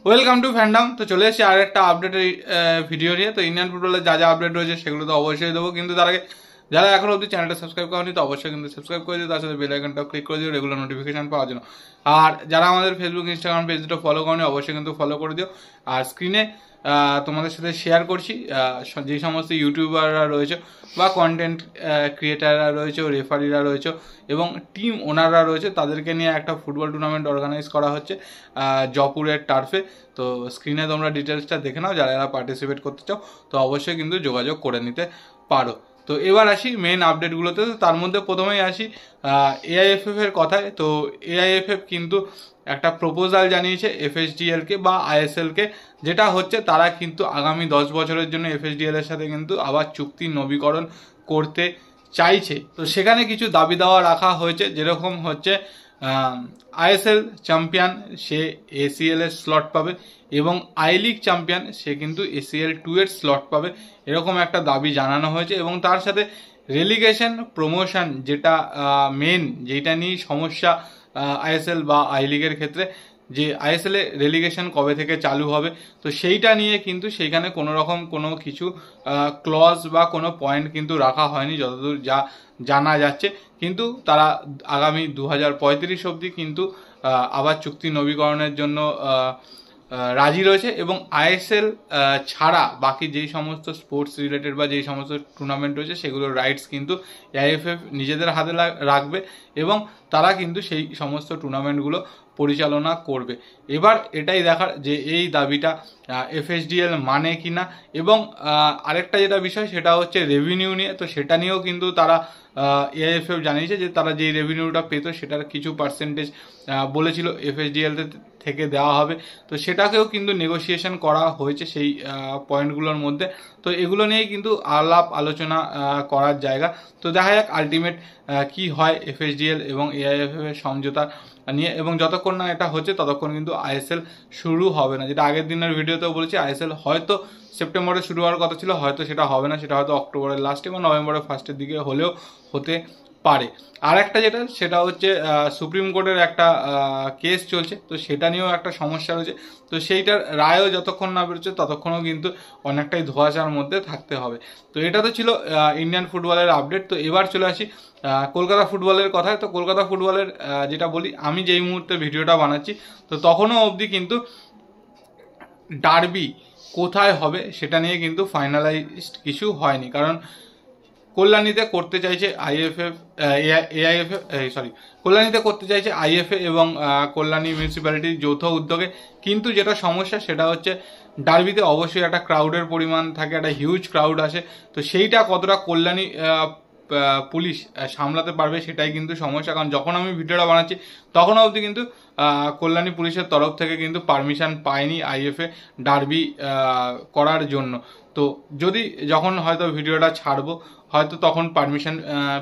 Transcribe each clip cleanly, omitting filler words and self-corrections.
Welcome to fandom. তো চলে এসেছি আর একটা আপডেটের ভিডিও নিয়ে। তো ইন্ডিয়ান ফুটবলের যা যা আপডেট রয়েছে সেগুলো তো অবশ্যই দেবো, কিন্তু তার আগে যারা এখন অবধি চ্যানেলটা সাবস্ক্রাইব করেনি তো অবশ্যই কিন্তু সাবস্ক্রাইব করে দিও, তার সাথে বেল আইকনটাও ক্লিক করে দিও রেগুলার নোটিফিকেশন পাওয়ার জন্য। আর যারা আমাদের ফেসবুক ইনস্টাগ্রাম পেজটা ফলো করেনি অবশ্যই কিন্তু ফলো করে দিও। আর স্ক্রিনে তোমাদের সাথে শেয়ার করছি যে সমস্ত ইউটিউবাররা রয়েছে বা কন্টেন্ট ক্রিয়েটাররা রয়েছে, রেফারিরা রয়েছে এবং টিম ওনাররা রয়েছে, তাদেরকে নিয়ে একটা ফুটবল টুর্নামেন্ট অর্গানাইজ করা হচ্ছে জয়পুরের টার্ফে। তো স্ক্রিনে তোমরা ডিটেলসটা দেখে নাও, যারা যারা পার্টিসিপেট করতে চাও তো অবশ্যই কিন্তু যোগাযোগ করে নিতে পারো। তো এবার আসি মেন আপডেটগুলোতে। তো তার মধ্যে প্রথমেই আসি এআইএফএফ এর কথায়। তো এআইএফএফ কিন্তু একটা প্রপোজাল জানিয়েছে এফএসডিএলকে বা আইএসএলকে, যেটা হচ্ছে তারা কিন্তু আগামী 10 বছরের জন্য এফএসডিএল এর সাথে কিন্তু আবার চুক্তি নবীকরণ করতে চাইছে। তো সেখানে কিছু দাবি দাওয়া রাখা হয়েছে, যেরকম হচ্ছে আইএসএল চ্যাম্পিয়ন সে এসিএল এর স্লট পাবে এবং আই লিগ চ্যাম্পিয়ন সে কিন্তু এসিএল 2 এর স্লট পাবে, এরকম একটা দাবি জানানো হয়েছে। এবং তার সাথে রেলিগেশন প্রমোশন, যেটা মেন, যেটা নিয়ে সমস্যা আইএসএল বা আই লিগের ক্ষেত্রে, যে আইএসএল এ রেলিগেশন কবে থেকে চালু হবে, তো সেইটা নিয়ে কিন্তু সেইখানে কোনো রকম কোনো কিছু ক্লজ বা কোনো পয়েন্ট কিন্তু রাখা হয়নি যতদূর যা জানা যাচ্ছে। কিন্তু তারা আগামী 2035 অবধি কিন্তু আবার চুক্তি নবীকরণের জন্য রাজি রয়েছে। এবং আইএসএল ছাড়া বাকি যেই সমস্ত স্পোর্টস রিলেটেড বা যেই সমস্ত টুর্নামেন্ট রয়েছে সেগুলোর রাইটস কিন্তু এআইএফএফ নিজেদের হাতে রাখবে এবং তারা কিন্তু সেই সমস্ত টুর্নামেন্টগুলো পরিচালনা করবে। এবার এটাই দেখার যে এই দাবিটা এফএসডিএল মানে কিনা। এবং আরেকটা যেটা বিষয় সেটা হচ্ছে রেভিনিউ নিয়ে। তো সেটা নিয়েও কিন্তু তারা এআইএফএফ জানিয়েছে যে তারা যেই রেভিনিউটা পেত সেটার কিছু পার্সেন্টেজ বলেছিল এফএসডিএল থেকে দেওয়া হবে। তো সেটাকেও কিন্তু নেগোসিয়েশন করা হয়েছে সেই পয়েন্টগুলোর মধ্যে। তো এগুলো নিয়েই কিন্তু আলাপ আলোচনা করার জায়গা। তো দেখা যাক আলটিমেট কি হয় এফএসডিএল এবং এআইএফএফ এর সমঝোতা নিয়ে। এবং যতক্ষণ না এটা হচ্ছে ততক্ষণ কিন্তু আইএসএল শুরু হবে না। যেটা আগের দিনের ভিডিওতেও বলেছি, আইএসএল হয়তো সেপ্টেম্বরে শুরু হওয়ার কথা ছিল, হয়তো সেটা হবে না, সেটা হয়তো অক্টোবরের লাস্টে বা নভেম্বরের ফার্স্টের দিকে হলেও হতে পারে। আর একটা যেটা সেটা হচ্ছে সুপ্রিম কোর্টের একটা কেস চলছে, তো সেটা নিয়েও একটা সমস্যা রয়েছে। তো সেইটার রায়ও যতক্ষণ না বেরোচ্ছে ততক্ষণও কিন্তু অনেকটাই ধোঁয়াশার মধ্যে থাকতে হবে। তো এটা তো ছিল ইন্ডিয়ান ফুটবলের আপডেট। তো এবার চলে আসি কলকাতা ফুটবলের কথায়। তো কলকাতা ফুটবলের যেটা বলি, আমি যেই মুহূর্তে ভিডিওটা বানাচ্ছি তো তখনও অবধি কিন্তু ডার্বি কোথায় হবে সেটা নিয়ে কিন্তু ফাইনালাইজড কিছু হয়নি। কারণ কল্যাণীতে করতে চাইছে কল্যাণীতে করতে চাইছে আইএফএ এবং কল্যাণী মিউনিসিপ্যালিটির যৌথ উদ্যোগে। কিন্তু যেটা সমস্যা সেটা হচ্ছে ডার্বিতে অবশ্যই একটা ক্রাউডের পরিমাণ থাকে, একটা হিউজ ক্রাউড আসে। তো সেইটা কতটা কল্যাণী পুলিশ সামলাতে পারবে সেটাই কিন্তু সমস্যা। কারণ যখন আমি ভিডিওটা বানাচ্ছি তখন অবধি কিন্তু কল্যাণী পুলিশের তরফ থেকে কিন্তু পারমিশন পায়নি আইএফএ ডার্বি করার জন্য। তো যদি যখন হয়তো ভিডিওটা ছাড়বো হয়তো তখন পারমিশন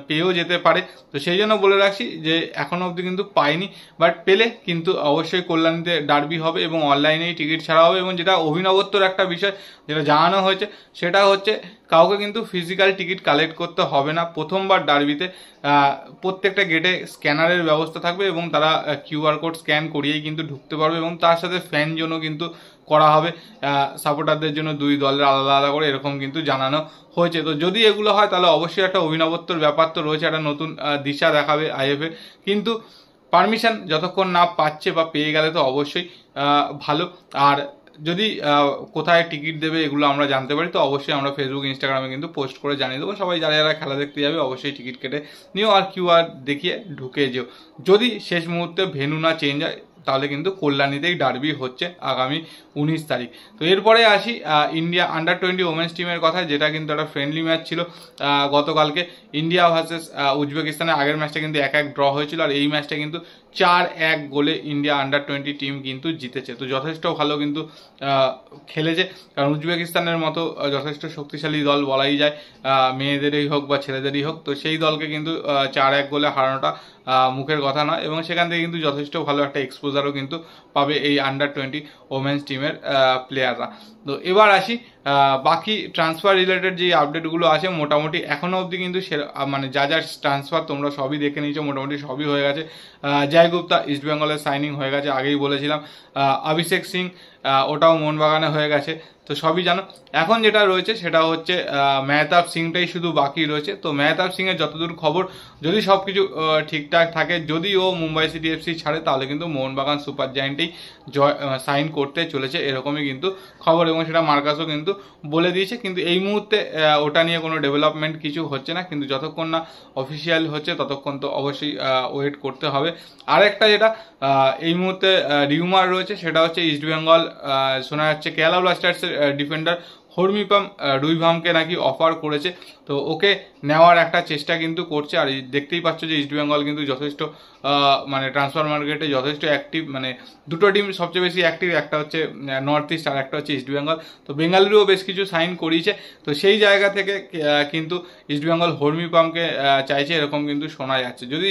পেয়েও যেতে পারে। তো সেই জন্য বলে রাখছি যে এখনো অবধি কিন্তু পাইনি, বাট পেলে কিন্তু অবশ্যই কল্যাণীতে ডার্বি হবে এবং অনলাইনেই টিকিট ছাড়া হবে। এবং যেটা অভিনবত্বর একটা বিষয় যেটা জানানো হয়েছে সেটা হচ্ছে কাউকে কিন্তু ফিজিক্যাল টিকিট কালেক্ট করতে হবে না। প্রথমবার ডার্বিতে প্রত্যেকটা গেটে স্ক্যানারের ব্যবস্থা থাকবে এবং তারা কিউআর কোড স্ক্যান করিয়েই কিন্তু ঢুকতে পারবে। এবং তার সাথে ফ্যান জোনও কিন্তু করা হবে, সাপোর্টারদের জন্য 2 দলের আলাদা আলাদা করে, এরকম কিন্তু জানানো হয়েছে। তো যদি এগুলো হয় তাহলে অবশ্যই একটা অভিনবত্বর ব্যাপার তো রয়েছে, একটা নতুন দিশা দেখাবে আইএফএ। কিন্তু পারমিশন যতক্ষণ না পাচ্ছে বা পেয়ে গেলে তো অবশ্যই ভালো। আর যদি কোথায় টিকিট দেবে এগুলো আমরা জানতে পারি তো অবশ্যই আমরা ফেসবুক ইনস্টাগ্রামে কিন্তু পোস্ট করে জানিয়ে দেবো। সবাই যারা যারা খেলা দেখতে যাবে অবশ্যই টিকিট কেটে নিও আর কিউআর দেখিয়ে ঢুকে যেও। যদি শেষ মুহূর্তে ভেন্যু না চেঞ্জ হয় তাহলে কিন্তু কল্যাণীতেই ডার্বি হচ্ছে আগামী 19 তারিখ। তো এরপরে আসি ইন্ডিয়া আন্ডার-20 ওমেন্স টিমের কথা, যেটা কিন্তু একটা ফ্রেন্ডলি ম্যাচ ছিল গতকালকে ইন্ডিয়া ভার্সেস উজবেকিস্তানের। আগের ম্যাচটা কিন্তু 1-1 ড্র হয়েছিল আর এই ম্যাচটা কিন্তু 4-1 গোলে ইন্ডিয়া আন্ডার-20 টিম কিন্তু জিতেছে। তো যথেষ্ট ভালো কিন্তু খেলেছে, কারণ উজবেকিস্তানের মতো যথেষ্ট শক্তিশালী দল বলাই যায়, মেয়েদেরই হোক বা ছেলেদেরই হোক। তো সেই দলকে কিন্তু 4-1 গোলে হারানোটা মুখের কথা নয় এবং সেখান থেকে কিন্তু যথেষ্ট ভালো একটা এক্সপোজারও কিন্তু পাবে এই আন্ডার-20 ওমেন্স টিমের প্লেয়াররা। তো এবার আসি বাকি ট্রান্সফার রিলেটেড যে আপডেটগুলো আছে মোটামুটি এখনও অবধি কিন্তু মানে যা যা ট্রান্সফার তোমরা সবই দেখে নিয়েছো, মোটামুটি সবই হয়ে গেছে। জয় গুপ্তা ইস্টবেঙ্গলের সাইনিং হয়ে গেছে, আগেই বলেছিলাম। অভিষেক সিং ওটাও মোহনবাগানে হয়ে গেছে, তো সবই জানো। এখন যেটা রয়েছে সেটা হচ্ছে মেহতাব সিংটাই শুধু বাকি রয়েছে। তো মেহতাব সিংয়ের যতদূর খবর, যদি সব কিছু ঠিকঠাক থাকে, যদি ও মুম্বাই সিটি এফসি ছাড়ে, তাহলে কিন্তু মোহনবাগান সুপার জায়ান্টেই সাইন করতে চলেছে, এরকমই কিন্তু খবর, এবং সেটা মার্কাসও কিন্তু বলে দিয়েছে। কিন্তু এই মুহূর্তে ওটা নিয়ে কোনো ডেভেলপমেন্ট কিছু হচ্ছে না, কিন্তু যতক্ষণ না অফিসিয়াল হচ্ছে ততক্ষণ তো অবশ্যই ওয়েট করতে হবে। আরেকটা যেটা এই মুহূর্তে রিউমার রয়েছে সেটা হচ্ছে ইস্টবেঙ্গল, শোনা যাচ্ছে কেরালা ব্লাস্টার্সের ডিফেন্ডার হরমিপাম রুইভামকে নাকি অফার করেছে, তো ওকে নেওয়ার একটা চেষ্টা কিন্তু করছে। আর দেখতেই পাচ্ছ যে ইস্টবেঙ্গল কিন্তু যথেষ্ট মানে ট্রান্সফার মার্কেটে যথেষ্ট অ্যাক্টিভ, মানে দুটো টিম সবচেয়ে বেশি অ্যাক্টিভ, একটা হচ্ছে নর্থ ইস্ট আর একটা হচ্ছে ইস্টবেঙ্গল। তো বেঙ্গালুরুও বেশ কিছু সাইন করিয়েছে, তো সেই জায়গা থেকে কিন্তু ইস্টবেঙ্গল হরমিপামকে চাইছে, এরকম কিন্তু শোনা যাচ্ছে। যদি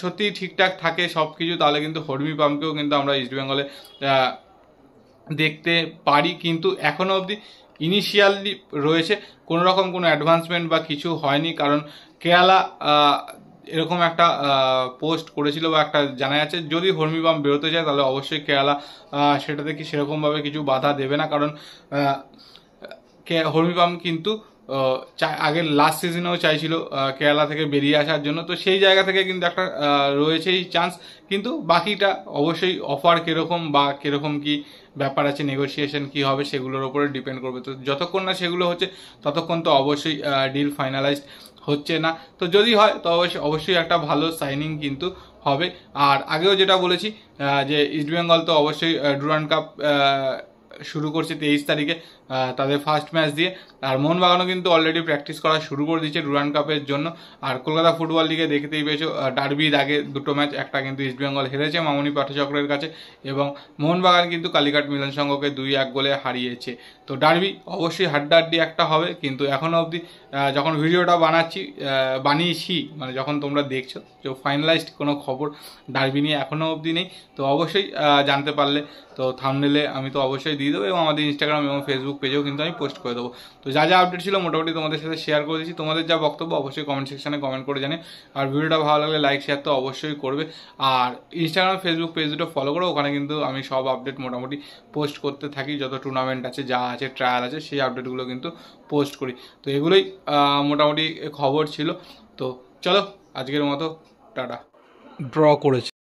সত্যি ঠিকঠাক থাকে সব কিছু, তাহলে কিন্তু হরমিপামকেও কিন্তু আমরা ইস্টবেঙ্গলে দেখতে পারি। কিন্তু এখনো অবধি ইনিশিয়ালি রয়েছে, কোনো রকম কোনো অ্যাডভান্সমেন্ট বা কিছু হয়নি, কারণ কেরালা এরকম একটা পোস্ট করেছিল বা একটা জানা যাচ্ছে, যদি হরমিপাম বেরোতে চায় তাহলে অবশ্যই কেরালা সেটাতে কি সেরকমভাবে কিছু বাধা দেবে না, কারণ হরমিপাম কিন্তু আগের লাস্ট সিজনেও চাইছিল কেরালা থেকে বেরিয়ে আসার জন্য, তো সেই জায়গা থেকে কিন্তু একটা রয়েছেই চান্স। কিন্তু বাকিটা অবশ্যই অফার কীরকম বা কীরকম কি ব্যাপার আছে, নেগোসিয়েশন কি হবে, সেগুলোর উপরে ডিপেন্ড করবে। তো যতক্ষণ না সেগুলো হচ্ছে ততক্ষণ তো অবশ্যই ডিল ফাইনালাইজড হচ্ছে না। তো যদি হয় তো অবশ্যই একটা ভালো সাইনিং কিন্তু হবে। আর আগেও যেটা বলেছি যে ইস্টবেঙ্গল তো অবশ্যই ডুরান্ড কাপ শুরু করছে 23 তারিখে তাদের ফার্স্ট ম্যাচ দিয়ে। আর মোহনবাগানও কিন্তু অলরেডি প্র্যাকটিস করা শুরু করে দিয়েছে ডুরান্ড কাপের জন্য। আর কলকাতা ফুটবল লিগে দেখতেই পেয়েছো ডার্বির আগে দুটো ম্যাচ, একটা কিন্তু ইস্টবেঙ্গল হেরেছে মামনি পাঠচক্রের কাছে, এবং মোহনবাগান কিন্তু কালীঘাট মিলন সংঘকে 2-1 গোলে হারিয়েছে। তো ডার্বি অবশ্যই হাড্ডাহাড্ডি একটা হবে, কিন্তু এখনও অবধি যখন ভিডিওটা বানিয়েছি মানে যখন তোমরা দেখছো, যে ফাইনালাইজড কোনো খবর ডার্বি নিয়ে এখনও অবধি নেই। তো অবশ্যই জানতে পারলে তো থাম্বনেলে আমি তো অবশ্যই দিয়ে দেবো, এবং আমাদের ইনস্টাগ্রাম এবং ফেসবুক পেজেও কিন্তু আমি পোস্ট করে দেবো। তো যা যা আপডেট ছিল মোটামুটি তোমাদের সাথে শেয়ার করে দিচ্ছি। তোমাদের যা বক্তব্য অবশ্যই কমেন্ট সেকশনে কমেন্ট করে জানিয়ে, আর ভিডিওটা ভালো লাগলে লাইক শেয়ার তো অবশ্যই করবে। আর ইনস্টাগ্রাম ফেসবুক পেজ দুটো ফলো করো, ওখানে কিন্তু আমি সব আপডেট মোটামুটি পোস্ট করতে থাকি, যত টুর্নামেন্ট আছে যা আছে ট্রায়াল আছে সেই আপডেটগুলো কিন্তু পোস্ট করি। তো এগুলোই মোটামুটি খবর ছিল। তো চলো আজকের মতো টাটা। ড্র করেছে।